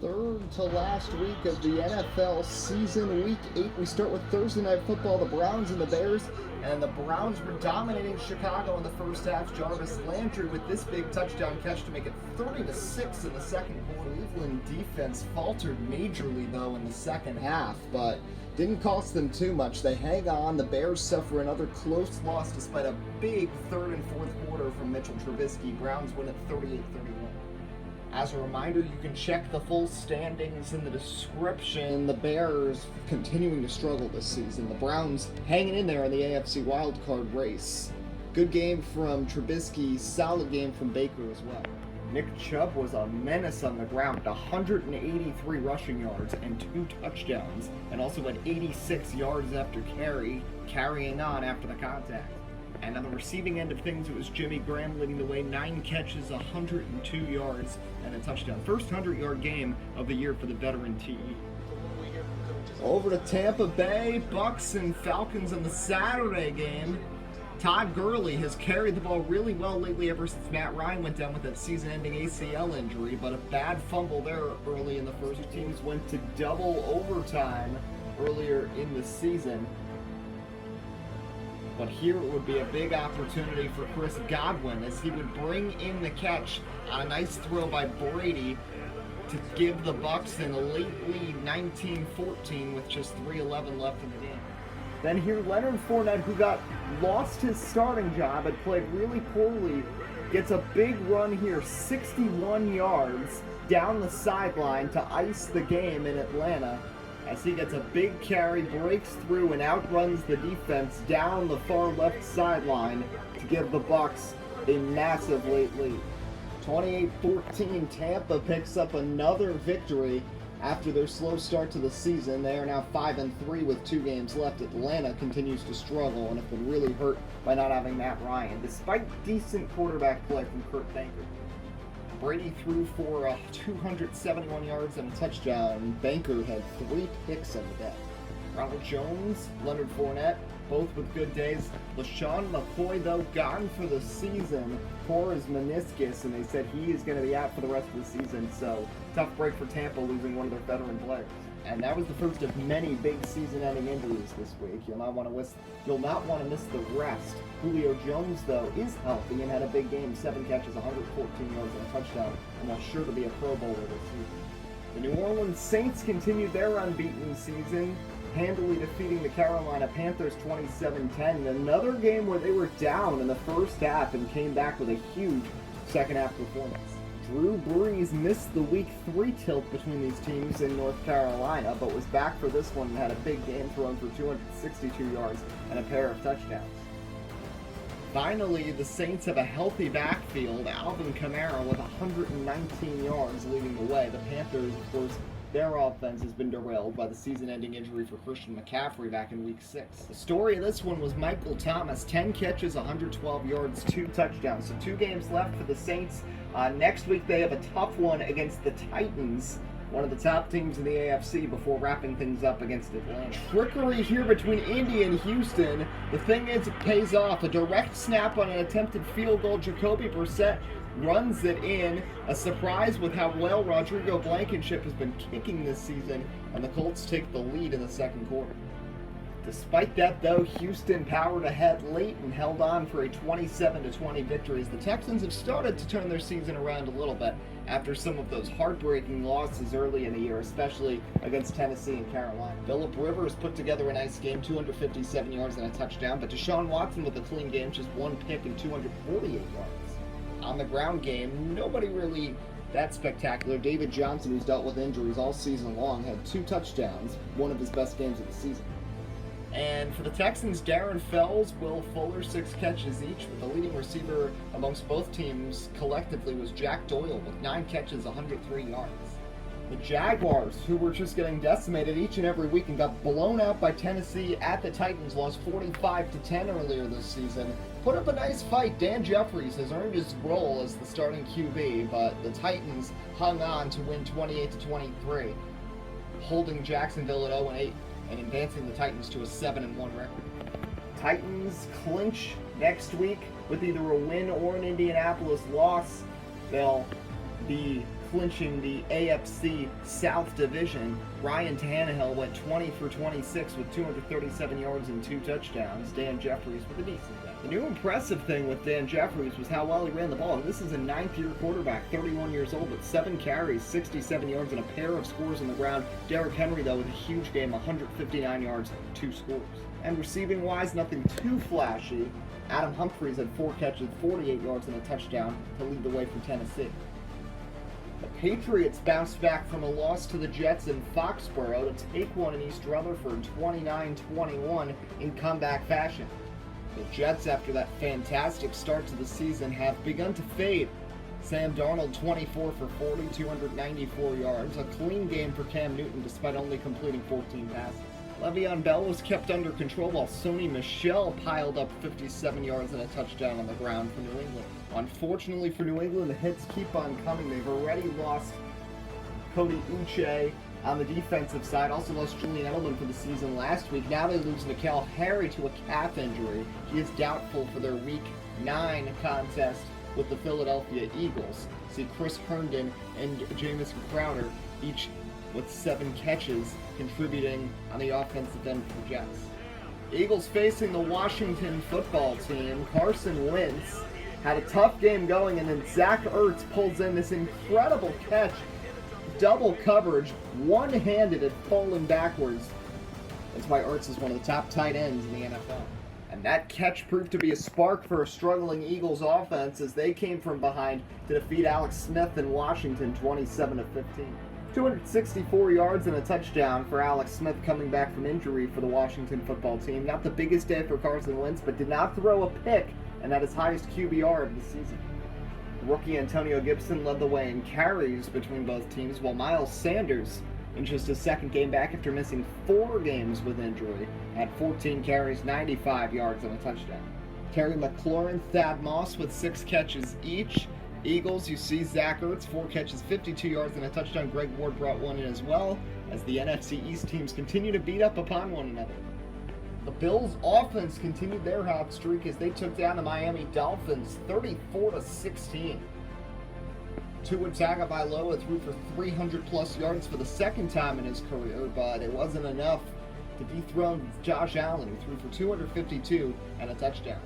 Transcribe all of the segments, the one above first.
third to last week of the NFL season, week 8. We start with Thursday Night Football, the Browns and the Bears. And the Browns were dominating Chicago in the first half. Jarvis Landry with this big touchdown catch to make it 30-6 in the second quarter. Cleveland defense faltered majorly, though, in the second half, but didn't cost them too much. They hang on. The Bears suffer another close loss despite a big third and fourth quarter from Mitchell Trubisky. Browns win at 38-31. As a reminder, you can check the full standings in the description. The Bears continuing to struggle this season. The Browns hanging in there in the AFC wildcard race. Good game from Trubisky, solid game from Baker as well. Nick Chubb was a menace on the ground, 183 rushing yards and 2 touchdowns, and also had 86 yards after carrying on after the contact. And on the receiving end of things, it was Jimmy Graham leading the way, 9 catches, 102 yards, and a touchdown. First 100-yard game of the year for the veteran TE. Over to Tampa Bay, Bucks and Falcons in the Saturday game. Todd Gurley has carried the ball really well lately ever since Matt Ryan went down with that season-ending ACL injury, but a bad fumble there early in the first. Teams went to double overtime earlier in the season. But here it would be a big opportunity for Chris Godwin as he would bring in the catch on a nice throw by Brady to give the Bucks an late lead, 19-14, with just 3:11 left in the game. Then here Leonard Fournette, who lost his starting job, had played really poorly, gets a big run here, 61 yards down the sideline to ice the game in Atlanta. As he gets a big carry, breaks through, and outruns the defense down the far left sideline to give the Bucks a massive late lead. 28-14, Tampa picks up another victory after their slow start to the season. They are now 5-3 with 2 games left. Atlanta continues to struggle and have been really hurt by not having Matt Ryan, despite decent quarterback play from Kurt Banker. Brady threw for 271 yards and a touchdown. Banker had 3 picks on the day. Ronald Jones, Leonard Fournette, both with good days. LaShawn McCoy, though, gone for the season, tore his meniscus, and they said he is going to be out for the rest of the season. So, tough break for Tampa, losing one of their veteran players. And that was the first of many big season-ending injuries this week. You'll not want to miss the rest. Julio Jones, though, is healthy and had a big game, 7 catches, 114 yards, and a touchdown, and that's sure to be a Pro Bowler this season. The New Orleans Saints continued their unbeaten season, handily defeating the Carolina Panthers 27-10. Another game where they were down in the first half and came back with a huge second-half performance. Drew Brees missed the Week 3 tilt between these teams in North Carolina, but was back for this one and had a big game, throwing for 262 yards and a pair of touchdowns. Finally, the Saints have a healthy backfield. Alvin Kamara with 119 yards leading the way. The Panthers, of course, their offense has been derailed by the season-ending injury for Christian McCaffrey back in Week 6. The story of this one was Michael Thomas, 10 catches, 112 yards, 2 touchdowns. So 2 games left for the Saints. Next week they have a tough one against the Titans, one of the top teams in the AFC, before wrapping things up against Atlanta. Trickery here between Indy and Houston. The thing is, it pays off. A direct snap on an attempted field goal. Jacoby Brissett runs it in. A surprise with how well Rodrigo Blankenship has been kicking this season, and the Colts take the lead in the second quarter. Despite that, though, Houston powered ahead late and held on for a 27-20 victory as the Texans have started to turn their season around a little bit after some of those heartbreaking losses early in the year, especially against Tennessee and Carolina. Phillip Rivers put together a nice game, 257 yards and a touchdown, but Deshaun Watson with a clean game, just 1 pick and 248 yards. On the ground game, nobody really that spectacular. David Johnson, who's dealt with injuries all season long, had 2 touchdowns, one of his best games of the season. And for the Texans, Darren Fells, Will Fuller, 6 catches each, but the leading receiver amongst both teams collectively was Jack Doyle with 9 catches, 103 yards. The Jaguars, who were just getting decimated each and every week and got blown out by Tennessee at the Titans, lost 45-10 earlier this season, put up a nice fight. Dan Jeffries has earned his role as the starting QB, but the Titans hung on to win 28-23, holding Jacksonville at 0-8. and advancing the Titans to a 7-1 record. Titans clinch next week with either a win or an Indianapolis loss. They'll be clinching the AFC South Division. Ryan Tannehill went 20 for 26 with 237 yards and 2 touchdowns. Dan Jeffries with a decent day. The new impressive thing with Dan Jeffries was how well he ran the ball. This is a 9th-year quarterback, 31 years old, but 7 carries, 67 yards, and a pair of scores on the ground. Derrick Henry, though, with a huge game, 159 yards, 2 scores. And receiving-wise, nothing too flashy. Adam Humphries had 4 catches, 48 yards, and a touchdown to lead the way for Tennessee. The Patriots bounced back from a loss to the Jets in Foxborough to take one in East Rutherford 29-21 in comeback fashion. The Jets, after that fantastic start to the season, have begun to fade. Sam Darnold 24 for 40, 294 yards. A clean game for Cam Newton despite only completing 14 passes. Le'Veon Bell was kept under control while Sony Michel piled up 57 yards and a touchdown on the ground for New England. Unfortunately for New England, the hits keep on coming. They've already lost Cody Uche on the defensive side, also lost Julian Edelman for the season last week. Now they lose N'Keal Harry to a calf injury. He is doubtful for their Week 9 contest with the Philadelphia Eagles. See Chris Herndon and Jamison Crowder each with 7 catches, contributing on the offensive end for the Jets. Eagles facing the Washington football team. Carson Wentz had a tough game going, and then Zach Ertz pulls in this incredible catch, double coverage, one-handed and falling backwards. That's why Ertz is one of the top tight ends in the NFL. And that catch proved to be a spark for a struggling Eagles offense as they came from behind to defeat Alex Smith in Washington 27-15. 264 yards and a touchdown for Alex Smith coming back from injury for the Washington football team. Not the biggest day for Carson Wentz, but did not throw a pick and had his highest QBR of the season. Rookie Antonio Gibson led the way in carries between both teams, while Miles Sanders, in just his second game back after missing 4 games with injury, had 14 carries, 95 yards, and a touchdown. Terry McLaurin, Thad Moss with 6 catches each. Eagles, you see Zach Ertz, 4 catches, 52 yards, and a touchdown. Greg Ward brought one in as well, as the NFC East teams continue to beat up upon one another. The Bills' offense continued their hot streak as they took down the Miami Dolphins 34-16. Tua Tagovailoa threw for 300-plus yards for the second time in his career, but it wasn't enough to dethrone Josh Allen, who threw for 252 and a touchdown.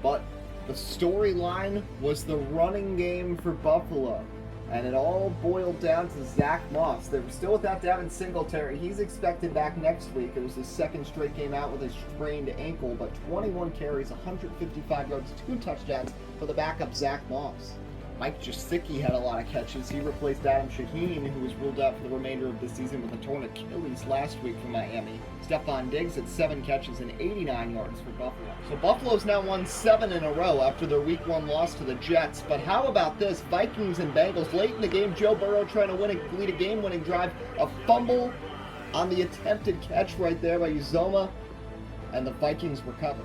But the storyline was the running game for Buffalo, and it all boiled down to Zach Moss. They were still without Devin Singletary. He's expected back next week. It was his second straight game out with a sprained ankle, but 21 carries, 155 yards, 2 touchdowns for the backup Zach Moss. Mike Gesicki had a lot of catches. He replaced Adam Shaheen, who was ruled out for the remainder of the season with a torn Achilles last week for Miami. Stephon Diggs had 7 catches and 89 yards for Buffalo. So Buffalo's now won 7 in a row after their Week 1 loss to the Jets. But how about this? Vikings and Bengals late in the game. Joe Burrow trying to lead a game-winning drive. A fumble on the attempted catch right there by Uzoma, and the Vikings recover.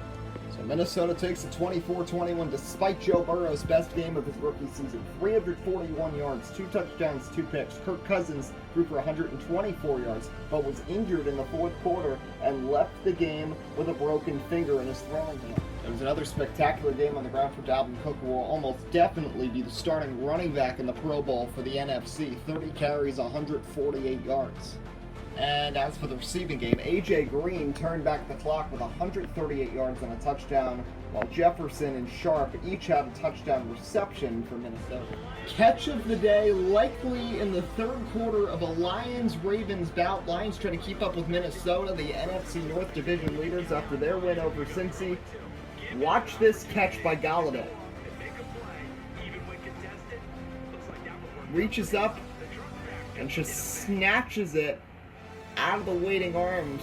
So Minnesota takes a 24-21 despite Joe Burrow's best game of his rookie season. 341 yards, 2 touchdowns, 2 picks. Kirk Cousins threw for 124 yards, but was injured in the 4th quarter and left the game with a broken finger in his throwing hand. It was another spectacular game on the ground for Dalvin Cook, who will almost definitely be the starting running back in the Pro Bowl for the NFC. 30 carries, 148 yards. And as for the receiving game, A.J. Green turned back the clock with 138 yards and a touchdown, while Jefferson and Sharp each had a touchdown reception for Minnesota. Catch of the day, likely in the 3rd quarter of a Lions-Ravens bout. Lions trying to keep up with Minnesota, the NFC North Division leaders, after their win over Cincy. Watch this catch by Galladay. Reaches up and just snatches it out of the waiting arms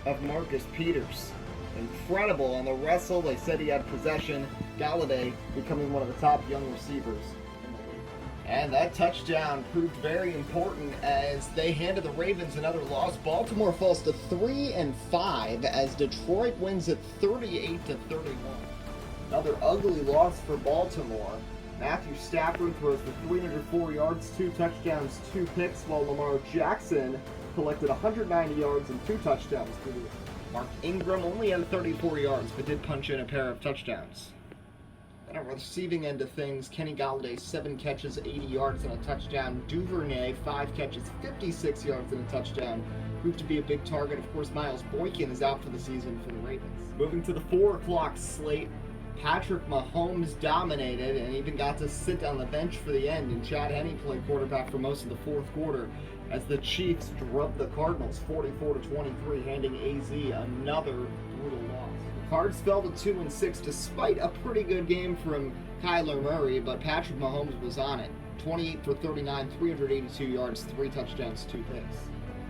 of Marcus Peters. Incredible on the wrestle. They said he had possession. Galladay becoming one of the top young receivers in the league. And that touchdown proved very important as they handed the Ravens another loss. Baltimore falls to 3-5 as Detroit wins at 38-31. Another ugly loss for Baltimore. Matthew Stafford throws for 304 yards, 2 touchdowns, 2 picks, while Lamar Jackson collected 190 yards and 2 touchdowns. Mark Ingram only had 34 yards, but did punch in a pair of touchdowns. And on the receiving end of things, Kenny Galladay, 7 catches, 80 yards and a touchdown. Duvernay, 5 catches, 56 yards and a touchdown. Proved to be a big target. Of course, Miles Boykin is out for the season for the Ravens. Moving to the 4 o'clock slate, Patrick Mahomes dominated and even got to sit on the bench for the end, and Chad Henne played quarterback for most of the fourth quarter as the Chiefs drubbed the Cardinals 44-23, handing AZ another brutal loss. The Cards fell to 2-6 despite a pretty good game from Kyler Murray, but Patrick Mahomes was on it. 28 for 39, 382 yards, 3 touchdowns, 2 picks.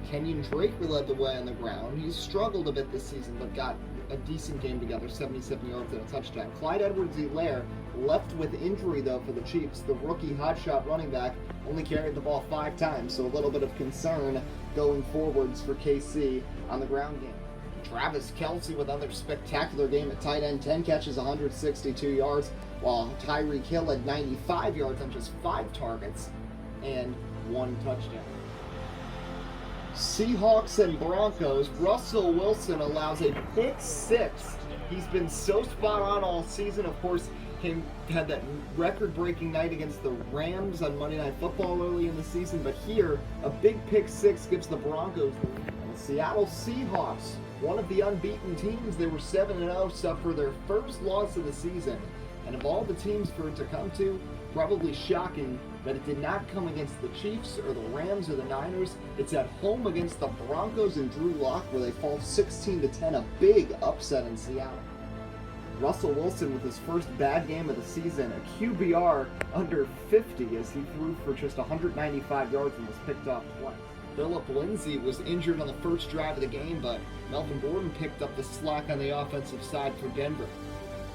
Kenyon Drake led the way on the ground. He's struggled a bit this season, but got a decent game together, 77 yards and a touchdown. Clyde Edwards-Helaire left with injury, though, for the Chiefs. The rookie hotshot running back only carried the ball 5 times, so a little bit of concern going forwards for KC on the ground game. Travis Kelce with another spectacular game at tight end, 10 catches, 162 yards, while Tyreek Hill had 95 yards on just 5 targets and 1 touchdown. Seahawks and Broncos, Russell Wilson allows a pick 6. He's been so spot on all season. Of course, had that record-breaking night against the Rams on Monday Night Football early in the season, but here, a big pick 6 gives the Broncos the lead. And the Seattle Seahawks, one of the unbeaten teams, they were 7-0, suffer their first loss of the season. And of all the teams for it to come to, probably shocking that it did not come against the Chiefs or the Rams or the Niners. It's at home against the Broncos and Drew Lock, where they fall 16-10, a big upset in Seattle. Russell Wilson with his first bad game of the season, a QBR under 50 as he threw for just 195 yards and was picked off twice. Phillip Lindsay was injured on the first drive of the game, but Melvin Gordon picked up the slack on the offensive side for Denver.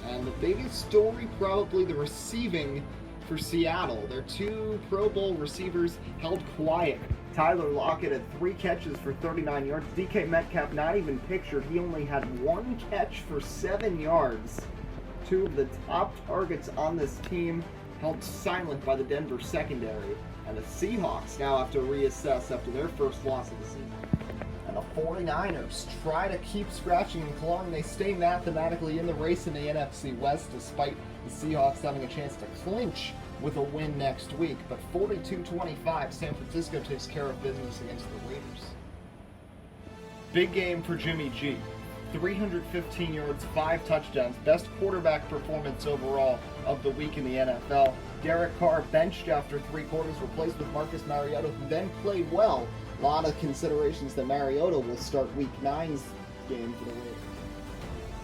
And the biggest story, probably the receiving for Seattle. Their 2 Pro Bowl receivers held quiet. Tyler Lockett had 3 catches for 39 yards. DK Metcalf not even pictured. He only had 1 catch for 7 yards. 2 of the top targets on this team held silent by the Denver secondary. And the Seahawks now have to reassess after their first loss of the season. And the 49ers try to keep scratching and clawing. They stay mathematically in the race in the NFC West, despite the Seahawks having a chance to clinch with a win next week. But 42-25, San Francisco takes care of business against the Raiders. Big game for Jimmy G. 315 yards, 5 touchdowns, best quarterback performance overall of the week in the NFL. Derek Carr benched after 3 quarters, replaced with Marcus Mariota, who then played well. A lot of considerations that Mariota will start Week 9's game for the Raiders.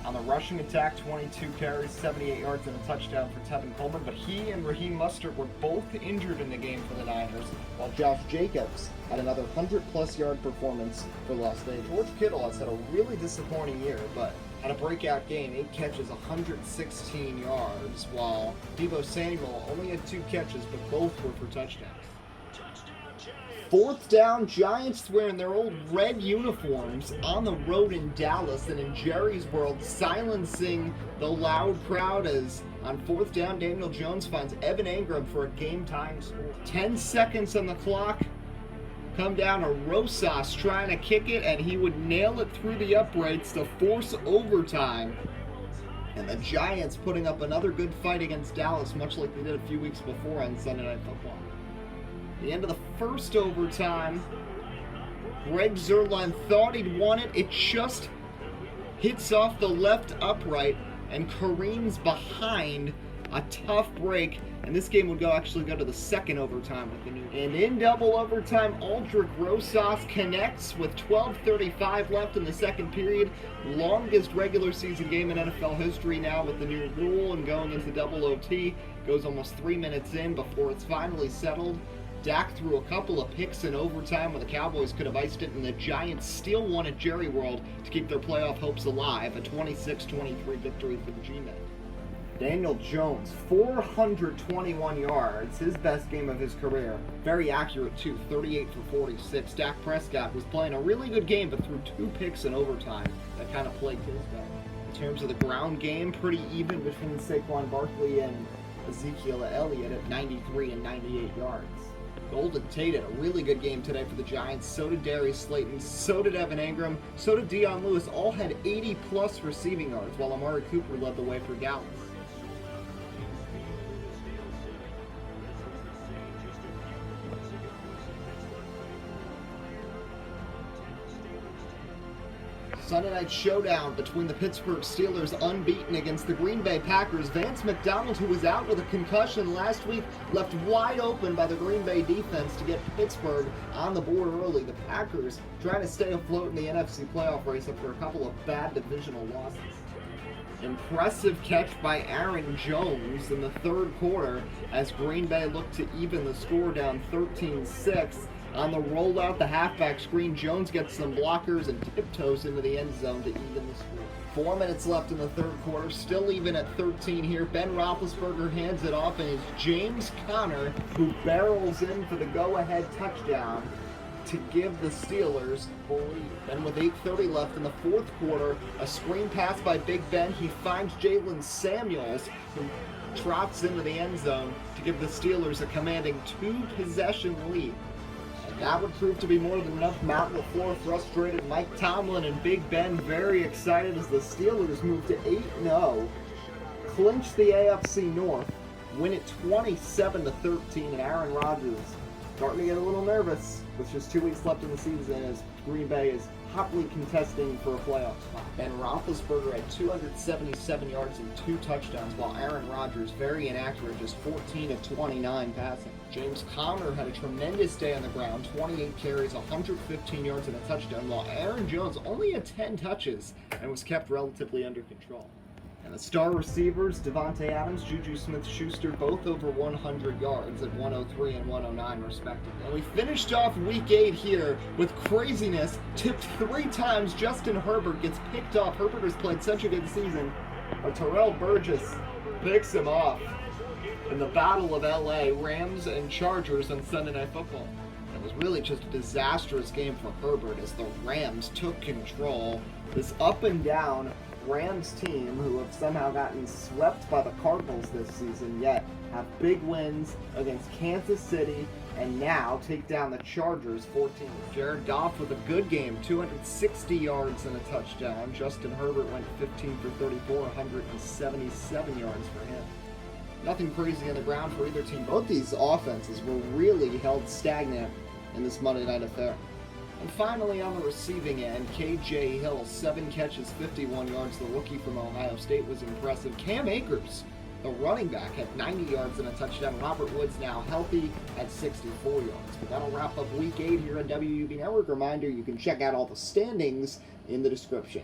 On the rushing attack, 22 carries, 78 yards, and a touchdown for Tevin Coleman, but he and Raheem Mostert were both injured in the game for the Niners, while Josh Jacobs had another 100-plus yard performance for Las Vegas. George Kittle has had a really disappointing year, but had a breakout game, 8 catches, 116 yards, while Deebo Samuel only had 2 catches, but both were for touchdowns. 4th down, Giants wearing their old red uniforms on the road in Dallas and in Jerry's World, silencing the loud crowd as on 4th down, Daniel Jones finds Evan Engram for a game-time score. 10 seconds on the clock. Come down to Rosas trying to kick it, and he would nail it through the uprights to force overtime. And the Giants putting up another good fight against Dallas, much like they did a few weeks before on Sunday Night Football. The end of the first overtime, Greg Zuerlein thought he'd won it. It just hits off the left upright and careens behind a tough break. And this game would actually go to the second overtime with the new. And in double overtime, Aldrick Rosas connects with 12:35 left in the second period. Longest regular season game in NFL history now with the new rule and going into double OT. Goes almost 3 minutes in before it's finally settled. Dak threw a couple of picks in overtime where the Cowboys could have iced it, and the Giants still won at Jerry World to keep their playoff hopes alive. A 26-23 victory for the G-Men. Daniel Jones, 421 yards, his best game of his career. Very accurate too, 38 for 46. Dak Prescott was playing a really good game, but threw 2 picks in overtime that kind of plagued his back. In terms of the ground game, pretty even between Saquon Barkley and Ezekiel Elliott at 93 and 98 yards. Golden Tate had a really good game today for the Giants. So did Darius Slayton. So did Evan Engram. So did Dion Lewis. All had 80-plus receiving yards, while Amari Cooper led the way for Dallas. Sunday night showdown between the Pittsburgh Steelers, unbeaten, against the Green Bay Packers. Vance McDonald, who was out with a concussion last week, left wide open by the Green Bay defense to get Pittsburgh on the board early. The Packers trying to stay afloat in the NFC playoff race after a couple of bad divisional losses. Impressive catch by Aaron Jones in the third quarter as Green Bay looked to even the score down 13-6. On the rollout, the halfback screen, Jones gets some blockers and tiptoes into the end zone to even the score. 4 minutes left in the third quarter, still even at 13 here. Ben Roethlisberger hands it off, and it's James Conner who barrels in for the go-ahead touchdown to give the Steelers the lead. Then with 8:30 left in the fourth quarter, a screen pass by Big Ben. He finds Jalen Samuels, who trots into the end zone to give the Steelers a commanding 2-possession lead. And that would prove to be more than enough. Matt LaFleur frustrated, Mike Tomlin and Big Ben very excited as the Steelers move to 8-0, clinch the AFC North, win it 27-13, and Aaron Rodgers starting to get a little nervous with just 2 weeks left in the season as Green Bay is hotly contesting for a playoff spot. Ben Roethlisberger had 277 yards and 2 touchdowns, while Aaron Rodgers very inaccurate, just 14 of 29 passing. James Conner had a tremendous day on the ground, 28 carries, 115 yards and a touchdown, while Aaron Jones only had 10 touches and was kept relatively under control. And the star receivers, Devontae Adams, Juju Smith-Schuster, both over 100 yards at 103 and 109 respectively. And we finished off week 8 here with craziness. Tipped 3 times, Justin Herbert gets picked off. Herbert has played such a good season, but Terrell Burgess picks him off in the Battle of LA, Rams and Chargers on Sunday Night Football. It was really just a disastrous game for Herbert as the Rams took control. This up and down Rams team, who have somehow gotten swept by the Cardinals this season, yet have big wins against Kansas City and now take down the Chargers 14. Jared Goff with a good game, 260 yards and a touchdown. Justin Herbert went 15 for 34, 177 yards for him. Nothing crazy on the ground for either team. Both these offenses were really held stagnant in this Monday night affair. And finally, on the receiving end, K.J. Hill, 7 catches, 51 yards. The rookie from Ohio State was impressive. Cam Akers, the running back, had 90 yards and a touchdown. Robert Woods now healthy at 64 yards. But that'll wrap up Week 8 here on WUB Network. Reminder, you can check out all the standings in the description.